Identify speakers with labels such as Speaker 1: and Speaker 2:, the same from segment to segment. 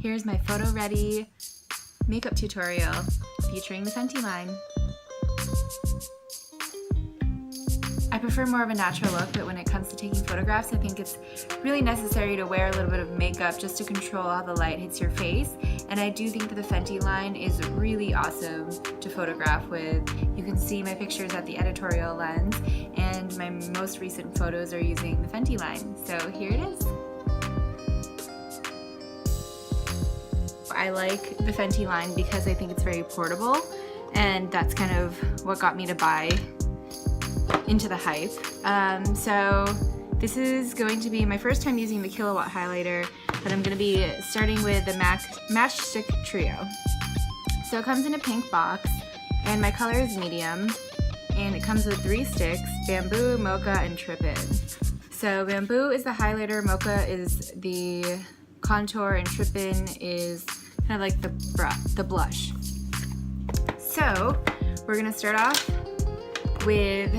Speaker 1: Here's my photo ready makeup tutorial featuring the Fenty line. I prefer more of a natural look, but when it comes to taking photographs, I think it's really necessary to wear a little bit of makeup just to control how the light hits your face. And I do think that the Fenty line is really awesome to photograph with. You can see my pictures at the editorial lens, and my most recent photos are using the Fenty line. So here it is. I like the Fenty line because I think it's very portable, and that's kind of what got me to buy into the hype. So this is going to be my first time using the Kilowatt highlighter, but I'm going to be starting with the Matchstick Trio. So it comes in a pink box, and my color is medium, and it comes with 3 sticks: Bamboo, Mocha, and Trippin'. So Bamboo is the highlighter, Mocha is the contour, and Trippin' is kind of like the blush. So we're going to start off with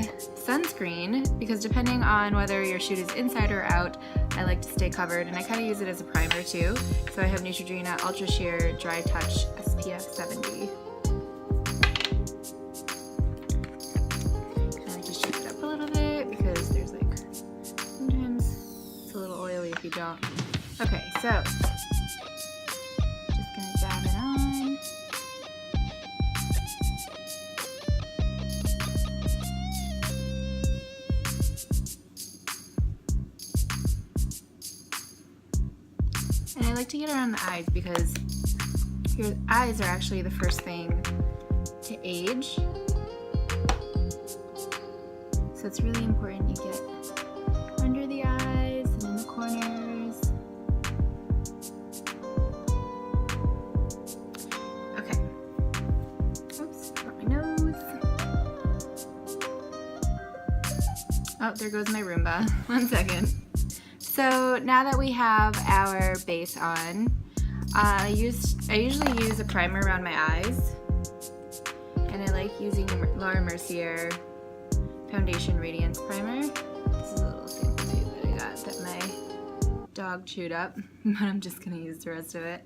Speaker 1: sunscreen, because depending on whether your shoot is inside or out, I like to stay covered, and I kind of use it as a primer too. So I have Neutrogena Ultra Sheer Dry Touch SPF 70. I like to shake it up a little bit because there's like, sometimes it's a little oily if you don't. Okay, so just gonna dab it on. And I like to get around the eyes because your eyes are actually the first thing to age. So it's really important you get under the eyes and in the corners. Okay. Oops, got my nose. Oh, there goes my Roomba. 1 second. So now that we have our base on, I usually use a primer around my eyes, and I like using the Laura Mercier Foundation Radiance Primer. This is a little sample tube that I got that my dog chewed up, but I'm just going to use the rest of it.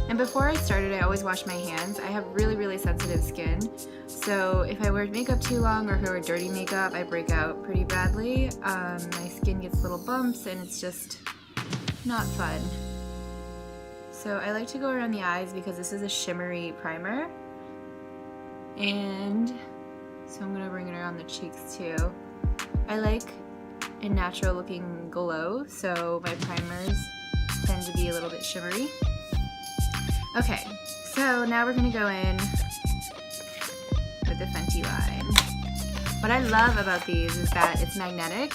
Speaker 1: And before I started, I always wash my hands. I have really sensitive skin, so if I wear makeup too long or if I wear dirty makeup, I break out pretty badly. My skin gets little bumps and it's just not fun. So I like to go around the eyes because this is a shimmery primer, and so I'm gonna bring it around the cheeks too. I like a natural looking glow, so my primers tend to be a little bit shimmery. Okay, so now we're gonna go in with the Fenty line. What I love about these is that it's magnetic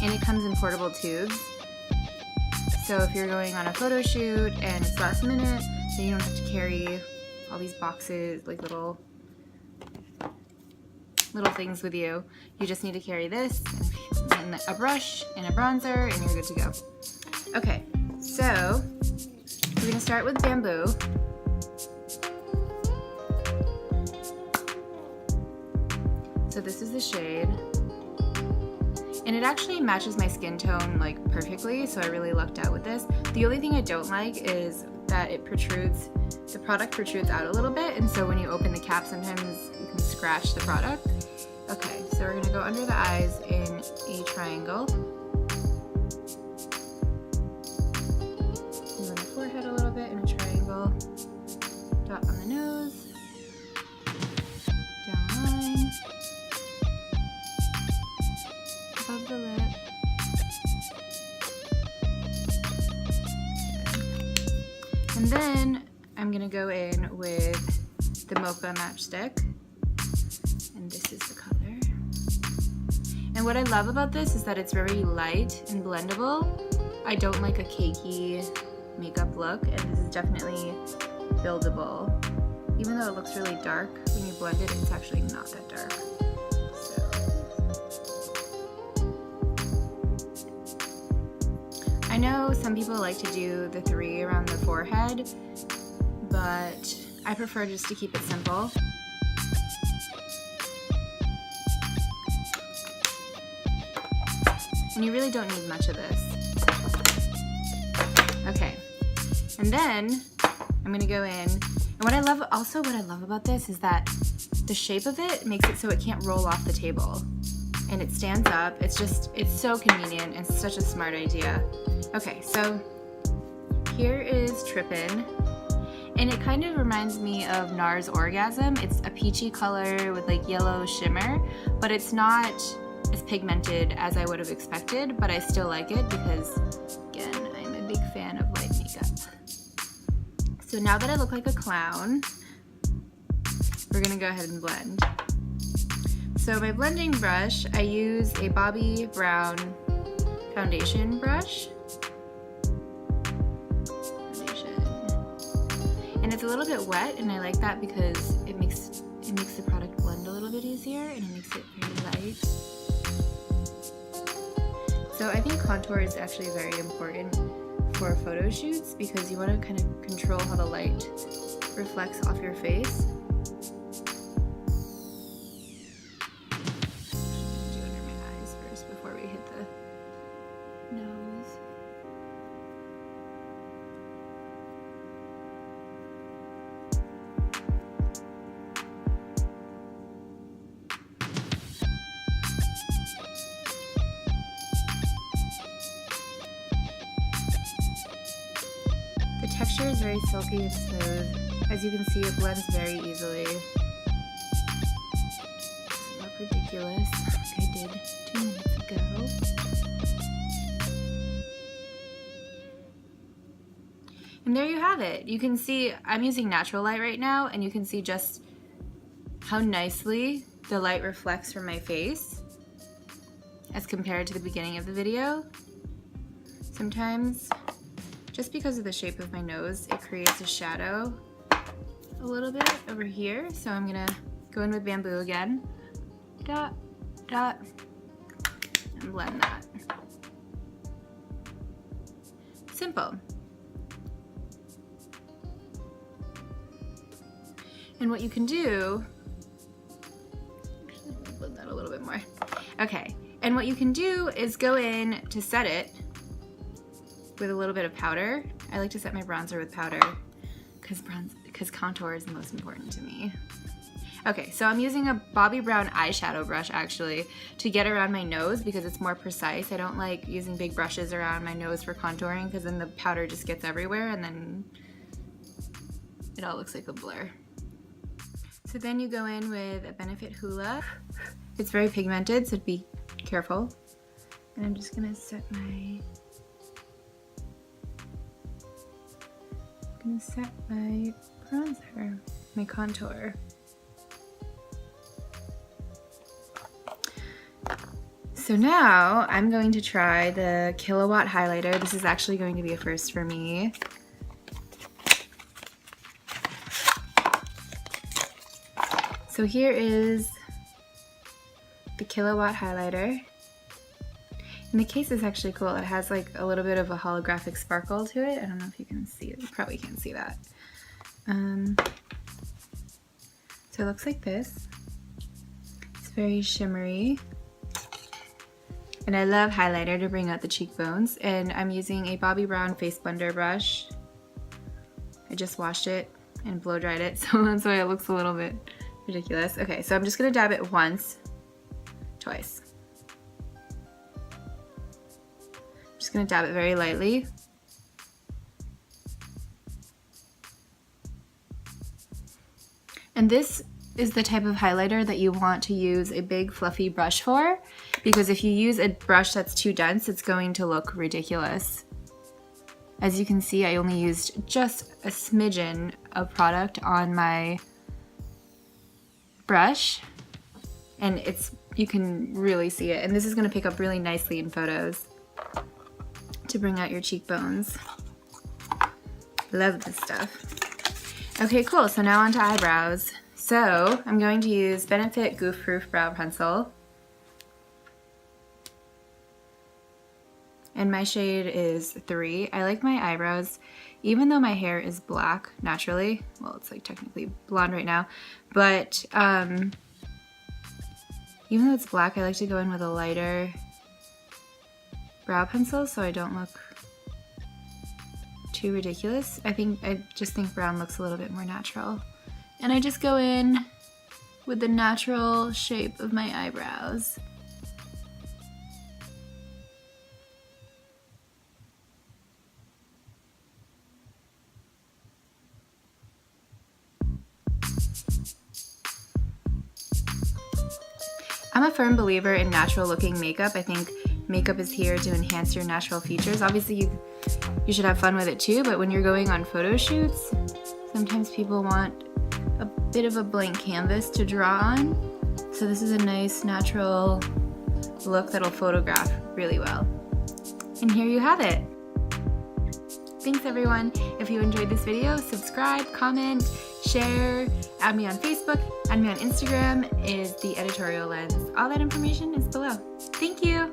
Speaker 1: and it comes in portable tubes. So if you're going on a photo shoot and it's last minute, then you don't have to carry all these boxes, like little things with you. You just need to carry this and a brush and a bronzer and you're good to go. Okay, so we're going to start with Bamboo. So this is the shade. And it actually matches my skin tone like perfectly, so I really lucked out with this. The only thing I don't like is that it protrudes, the product protrudes out a little bit, and so when you open the cap sometimes you can scratch the product. Okay, so we're going to go under the eyes in a triangle. Forehead a little bit in a triangle, dot on the nose, down the line, above the lip. Okay. And then I'm gonna go in with the Mocha Matchstick, and this is the color. And what I love about this is that it's very light and blendable. I don't like a cakey makeup look, and this is definitely buildable. Even though it looks really dark, when you blend it, it's actually not that dark. So. I know some people like to do the 3 around the forehead, but I prefer just to keep it simple. And you really don't need much of this. Okay, and then I'm gonna go in, and what I love about this is that the shape of it makes it so it can't roll off the table. And it stands up. It's so convenient and such a smart idea. Okay, so here is Trippin', and it kind of reminds me of NARS Orgasm. It's a peachy color with like yellow shimmer, but it's not as pigmented as I would have expected, but I still like it because, again, I'm a big fan of light makeup. So now that I look like a clown, we're gonna go ahead and blend. So my blending brush, I use a Bobbi Brown foundation brush. And it's a little bit wet, and I like that because it makes the product blend a little bit easier, and it makes it very light. So I think contour is actually very important for photo shoots because you want to kind of control how the light reflects off your face. Do under my eyes first before we hit the nose. The texture is very silky and smooth. As you can see, it blends very easily. Doesn't look ridiculous like I did 2 minutes ago. And there you have it. You can see I'm using natural light right now, and you can see just how nicely the light reflects from my face as compared to the beginning of the video. Sometimes, just because of the shape of my nose, it creates a shadow a little bit over here. So I'm gonna go in with bamboo again, dot, dot, and blend that. Simple. And what you can do, actually, let me blend that a little bit more. Okay, and what you can do is go in to set it with a little bit of powder. I like to set my bronzer with powder because contour is the most important to me. Okay, so I'm using a Bobbi Brown eyeshadow brush actually to get around my nose because it's more precise. I don't like using big brushes around my nose for contouring because then the powder just gets everywhere and then it all looks like a blur. So then you go in with a Benefit Hoola. It's very pigmented, so be careful. And I'm just gonna set my bronzer, my contour. So now I'm going to try the Killawatt highlighter. This is actually going to be a first for me. So here is the Killawatt highlighter. And the case is actually cool. It has like a little bit of a holographic sparkle to it. I don't know if you can see it. You probably can't see that. So it looks like this. It's very shimmery. And I love highlighter to bring out the cheekbones. And I'm using a Bobbi Brown face blender brush. I just washed it and blow dried it, so that's why it looks a little bit ridiculous. Okay, so I'm just gonna dab it once, twice. Just gonna dab it very lightly. And this is the type of highlighter that you want to use a big fluffy brush for, because if you use a brush that's too dense, it's going to look ridiculous. As you can see, I only used just a smidgen of product on my brush, and you can really see it. And this is gonna pick up really nicely in photos to bring out your cheekbones. Love this stuff. Okay, cool, so now on to eyebrows. So I'm going to use Benefit Goof Proof Brow Pencil. And my shade is 3. I like my eyebrows, even though my hair is black naturally. Well, it's like technically blonde right now, but even though it's black, I like to go in with a lighter brow pencil so I don't look too ridiculous. I just think brown looks a little bit more natural. And I just go in with the natural shape of my eyebrows. I'm a firm believer in natural looking makeup. I think makeup is here to enhance your natural features. Obviously you should have fun with it too, but when you're going on photo shoots, sometimes people want a bit of a blank canvas to draw on. So this is a nice natural look that'll photograph really well. And here you have it. Thanks everyone. If you enjoyed this video, subscribe, comment, share, add me on Facebook, add me on Instagram is the editorial lens. All that information is below. Thank you.